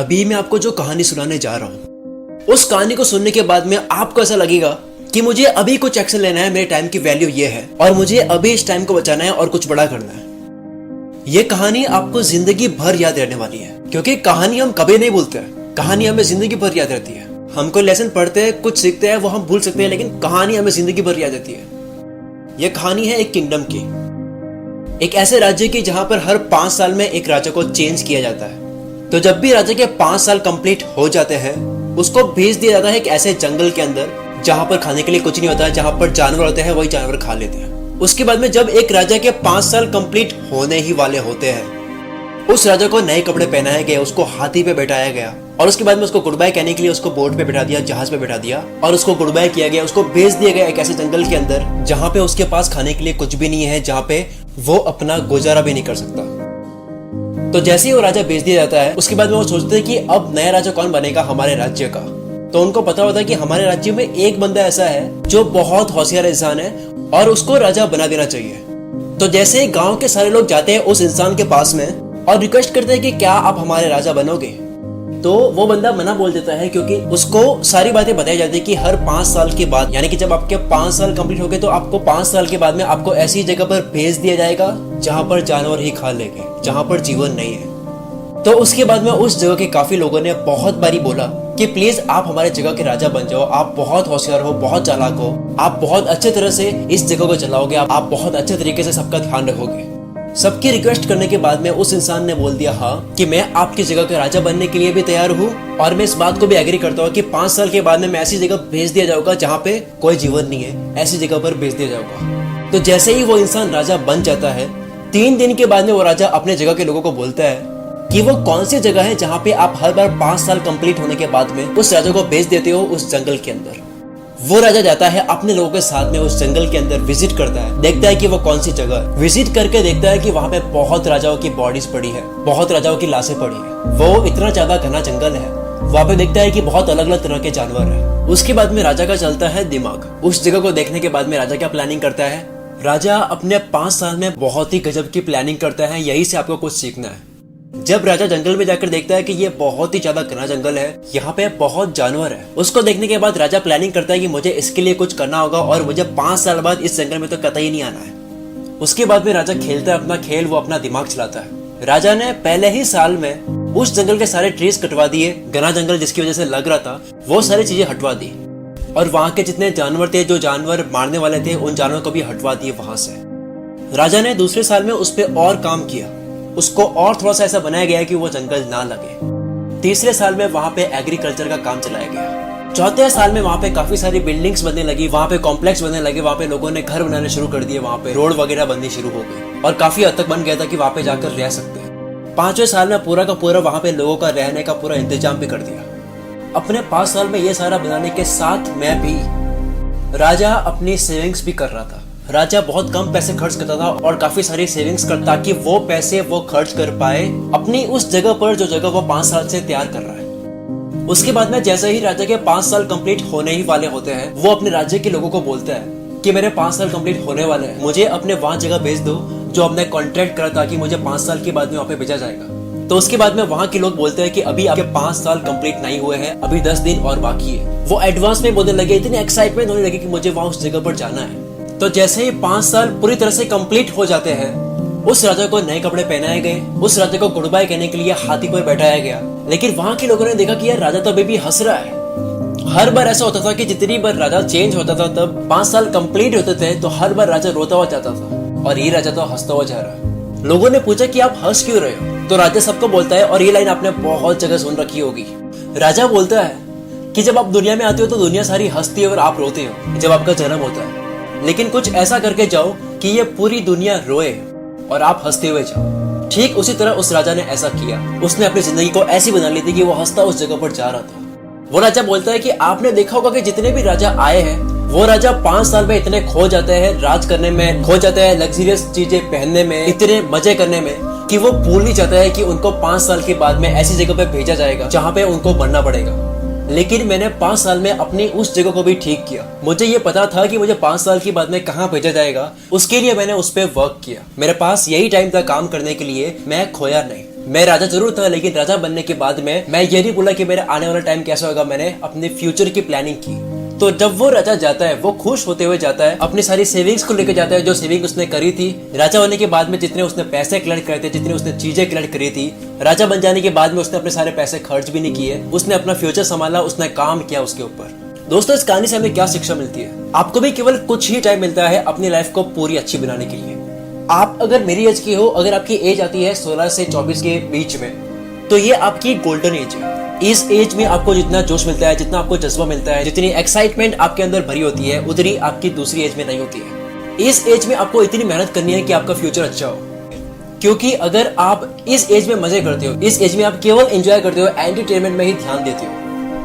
अभी मैं आपको जो कहानी सुनाने जा रहा हूँ, उस कहानी को सुनने के बाद में आपको ऐसा लगेगा कि मुझे अभी कुछ एक्शन लेना है, मेरे टाइम की वैल्यू ये है और मुझे अभी इस टाइम को बचाना है और कुछ बड़ा करना है। ये कहानी आपको जिंदगी भर याद रहने वाली है, क्योंकि कहानी हम कभी नहीं भूलते हैं। कहानी हमें जिंदगी भर याद रहती है। हम कोई लेसन पढ़ते हैं, कुछ सीखते हैं, वो हम भूल सकते हैं, लेकिन कहानी हमें जिंदगी भर याद रहती है। यह कहानी है एक किंगडम की, एक ऐसे राज्य की जहां पर हर 5 साल में एक राजा को चेंज किया जाता है। तो जब भी राजा के 5 साल कंप्लीट हो जाते हैं, उसको भेज दिया जाता है एक ऐसे जंगल के अंदर जहां पर खाने के लिए कुछ नहीं होता है, जहां पर जानवर होते हैं, वही जानवर खा लेते हैं। उसके बाद में जब एक राजा के 5 साल कंप्लीट होने ही वाले होते हैं, उस राजा को नए कपड़े पहनाए गए, उसको हाथी पे बैठाया गया और उसके बाद में उसको गुड बाय कहने के लिए उसको बोट पे बैठा दिया, जहाज पे बैठा दिया और उसको गुड बाय किया गया। उसको भेज दिया गया एक ऐसे जंगल के अंदर जहां पे उसके पास खाने के लिए कुछ भी नहीं है, जहां पे वो अपना गुजारा भी नहीं कर सकता। तो जैसे ही वो राजा भेज दिया जाता है, उसके बाद में वो सोचते हैं कि अब नया राजा कौन बनेगा हमारे राज्य का। तो उनको पता होता है कि हमारे राज्य में एक बंदा ऐसा है जो बहुत होशियार इंसान है और उसको राजा बना देना चाहिए। तो जैसे ही गांव के सारे लोग जाते हैं उस इंसान के पास में और रिक्वेस्ट करते हैं कि क्या आप हमारे राजा बनोगे, तो वो बंदा मना बोल देता है, क्योंकि उसको सारी बातें बताई जाती है कि हर 5 साल के बाद, यानी कि जब आपके 5 साल कंप्लीट हो गए, तो आपको 5 साल के बाद में आपको ऐसी जगह पर भेज दिया जाएगा जहां पर जानवर ही खा लेंगे, जहां पर जीवन नहीं है। तो उसके बाद में उस जगह के काफी लोगों ने बहुत बारी बोला कि प्लीज आप हमारे जगह के राजा बन जाओ, आप बहुत होशियार हो, बहुत चालाक हो, आप बहुत अच्छे तरह से इस जगह को चलाओगे, आप बहुत अच्छे तरीके से सबका ध्यान रखोगे। सबकी रिक्वेस्ट करने के बाद में उस इंसान ने बोल दिया हाँ कि मैं आपकी जगह का राजा बनने के लिए भी तैयार हूँ और मैं इस बात को भी एग्री करता हूँ कि 5 साल के बाद में मैं ऐसी जगह भेज दिया जाऊंगा जहाँ पे कोई जीवन नहीं है, ऐसी जगह पर भेज दिया जाऊंगा। तो जैसे ही वो इंसान राजा बन जाता है, 3 दिन के बाद में वो राजा अपने जगह के लोगों को बोलता है कि वो कौन सी जगह है जहाँ पे आप हर बार 5 साल कंप्लीट होने के बाद में उस राजा को भेज देते हो उस जंगल के अंदर। वो राजा जाता है अपने लोगों के साथ में उस जंगल के अंदर, विजिट करता है, देखता है कि वो कौन सी जगह है। विजिट करके देखता है कि वहाँ पे बहुत राजाओं की बॉडीज पड़ी है, बहुत राजाओं की लाशें पड़ी है। वो इतना ज्यादा घना जंगल है। वहाँ पे देखता है कि बहुत अलग अलग तरह के जानवर है। उसके बाद में राजा का चलता है दिमाग। उस जगह को देखने के बाद में राजा क्या प्लानिंग करता है, राजा अपने 5 साल में बहुत ही गजब की प्लानिंग करता है। यही से आपको कुछ सीखना है। जब राजा जंगल में जाकर देखता है कि ये बहुत ही ज्यादा घना जंगल है, यहाँ पे बहुत जानवर है, उसको देखने के बाद राजा प्लानिंग करता है कि मुझे इसके लिए कुछ करना होगा और मुझे 5 साल बाद इस जंगल में तो कतई नहीं आना है। उसके बाद में राजा खेलता है अपना खेल, वो अपना दिमाग चलाता है। राजा ने पहले ही साल में उस जंगल के सारे ट्रीज कटवा दिए, घना जंगल जिसकी वजह से लग रहा था, वो सारी चीजें हटवा दी और वहां के जितने जानवर थे, जो जानवर मारने वाले थे, उन जानवरों को भी हटवा दिए वहां से। राजा ने दूसरे साल में उस पर और काम किया, उसको और थोड़ा सा ऐसा बनाया गया कि वो जंगल ना लगे। तीसरे साल में वहां पे एग्रीकल्चर का काम चलाया गया। चौथे साल में वहां पे काफी सारी बिल्डिंग्स बनने लगी, वहां पे कॉम्प्लेक्स बनने लगे, वहां पे लोगों ने घर बनाने शुरू कर दिए, वहां पे रोड वगैरह बननी शुरू हो गई और काफी हद तक बन गया था कि वहां पे जाकर रह सकते हैं। 5वें साल में पूरा का पूरा वहां पे लोगों का रहने का पूरा इंतजाम भी कर दिया। अपने 5 साल में ये सारा बनाने के साथ में भी राजा अपनी सेविंग्स भी कर रहा था। राजा बहुत कम पैसे खर्च करता था और काफी सारी सेविंग्स करता, ताकि वो पैसे वो खर्च कर पाए अपनी उस जगह पर जो जगह वो 5 साल से तैयार कर रहा है। उसके बाद में जैसे ही राजा के 5 साल कंप्लीट होने ही वाले होते हैं, वो अपने राज्य के लोगों को बोलता है कि मेरे 5 साल कंप्लीट होने वाले हैं, मुझे अपने वहां जगह भेज दो जो हमने कॉन्ट्रैक्ट करा, ताकि मुझे 5 साल के बाद में वहां पे भेजा जाएगा। तो उसके बाद में वहां के लोग बोलते हैं कि अभी आपके 5 साल कंप्लीट नहीं हुए हैं, अभी 10 दिन और बाकी है। वो एडवांस में बोलने लगे, इतनी एक्साइटमेंट होने लगी कि मुझे वहां उस जगह पर जाना है। तो जैसे ही 5 साल पूरी तरह से कंप्लीट हो जाते हैं, उस राजा को नए कपड़े पहनाए गए, उस राजा को गुड बाय कहने के लिए हाथी पर बैठाया गया। लेकिन वहां के लोगों ने देखा कि यार राजा तो अभी भी हंस रहा है। हर बार ऐसा होता था कि जितनी बार राजा चेंज होता था, तब 5 साल कंप्लीट होते थे तो हर बार राजा रोता हुआ जाता था और ये राजा तो हंसता हुआ जा रहा है। लोगों ने पूछा कि आप हंस क्यों रहे हो, तो राजा सबको बोलता है, और ये लाइन आपने बहुत जगह सुन रखी होगी। राजा बोलता है कि जब आप दुनिया में आते हो तो दुनिया सारी हंसती है और आप रोते हो जब आपका जन्म होता है, लेकिन कुछ ऐसा करके जाओ कि ये पूरी दुनिया रोए और आप हंसते हुए जाओ। ठीक उसी तरह उस राजा ने ऐसा किया। उसने अपनी जिंदगी को ऐसी बना ली थी कि वो हंसता उस जगह पर जा रहा था। वो राजा बोलता है कि आपने देखा होगा कि जितने भी राजा आए हैं, वो राजा 5 साल में इतने खो जाते हैं, राज करने में खो जाते हैं, लग्जरियस चीजें पहनने में, इतने मजे करने में, कि वो भूल ही जाता है कि उनको 5 साल के बाद में ऐसी जगह पे भेजा जाएगा जहाँ पे उनको बनना पड़ेगा। लेकिन मैंने 5 साल में अपनी उस जगह को भी ठीक किया। मुझे ये पता था कि मुझे 5 साल के बाद में कहाँ भेजा जाएगा, उसके लिए मैंने उस पर वर्क किया। मेरे पास यही टाइम था काम करने के लिए, मैं खोया नहीं। मैं राजा जरूर था, लेकिन राजा बनने के बाद में मैं ये नहीं बोला कि मेरा आने वाला टाइम कैसा होगा। मैंने अपने फ्यूचर की प्लानिंग की। तो जब वो राजा जाता है, वो खुश होते हुए जाता है, अपनी सारी सेविंग्स को लेकर जाता है, जो सेविंग उसने करी थी राजा होने के बाद में, जितने उसने पैसे कलेक्ट करे थे, जितने उसने चीजें कलेक्ट करी थी। राजा बन जाने के बाद में उसने अपने सारे पैसे खर्च भी नहीं किए, उसने अपना फ्यूचर संभाला, उसने काम किया उसके ऊपर। दोस्तों, इस कहानी से हमें क्या शिक्षा मिलती है? आपको भी केवल कुछ ही टाइम मिलता है अपनी लाइफ को पूरी अच्छी बनाने के लिए। आप अगर मेरी एज की हो, अगर आपकी एज आती है 16 से 24 के बीच में, तो ये आपकी गोल्डन एज है। इस एज में आपको जितना जोश मिलता है, जितना आपको जज्बा मिलता है, जितनी एक्साइटमेंट आपके अंदर भरी होती है, उतनी आपकी दूसरी एज में नहीं होती है। इस एज में आपको इतनी मेहनत करनी है कि आपका फ्यूचर अच्छा हो, क्योंकि अगर आप इस एज में मजे करते हो, इस एज में आप केवल एंजॉय करते हो, एंटरटेनमेंट में ही ध्यान देते हो,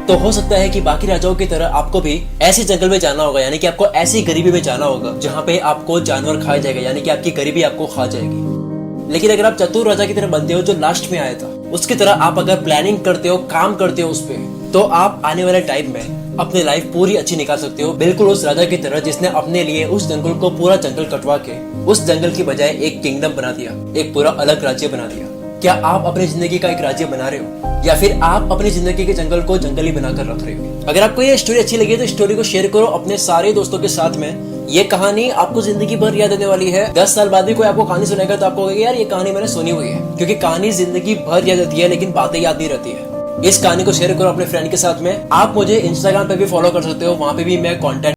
तो हो सकता है कि बाकी राजाओं की तरह आपको भी ऐसे जंगल में जाना होगा, यानी कि आपको ऐसी गरीबी में जाना होगा जहाँ पे आपको जानवर खाया जाएगा, यानी कि आपकी गरीबी आपको खा जाएगी। लेकिन अगर आप चतुर राजा की तरह बनते हो, जो लास्ट में आया था, उसकी तरह आप अगर प्लानिंग करते हो, काम करते हो उस पे, तो आप आने वाले टाइम में अपनी लाइफ पूरी अच्छी निकाल सकते हो, बिल्कुल उस राजा की तरह जिसने अपने लिए उस जंगल को, पूरा जंगल कटवा के उस जंगल की बजाय एक किंगडम बना दिया, एक पूरा अलग राज्य बना दिया। क्या आप अपनी जिंदगी का एक राज्य बना रहे हो, या फिर आप अपनी जिंदगी के जंगल को जंगल ही बनाकर रख रहे हो? अगर आपको ये स्टोरी अच्छी लगी तो स्टोरी को शेयर करो अपने सारे दोस्तों के साथ में। ये कहानी आपको जिंदगी भर याद देने वाली है। 10 साल बाद भी कोई आपको कहानी सुनाएगा तो आपको यार ये कहानी मैंने सुनी हुई है, क्योंकि कहानी जिंदगी भर याद रहती है, लेकिन बातें याद नहीं रहती है। इस कहानी को शेयर करो अपने फ्रेंड के साथ में। आप मुझे इंस्टाग्राम पे भी फॉलो कर सकते हो, वहां पे भी मैं कंटेंट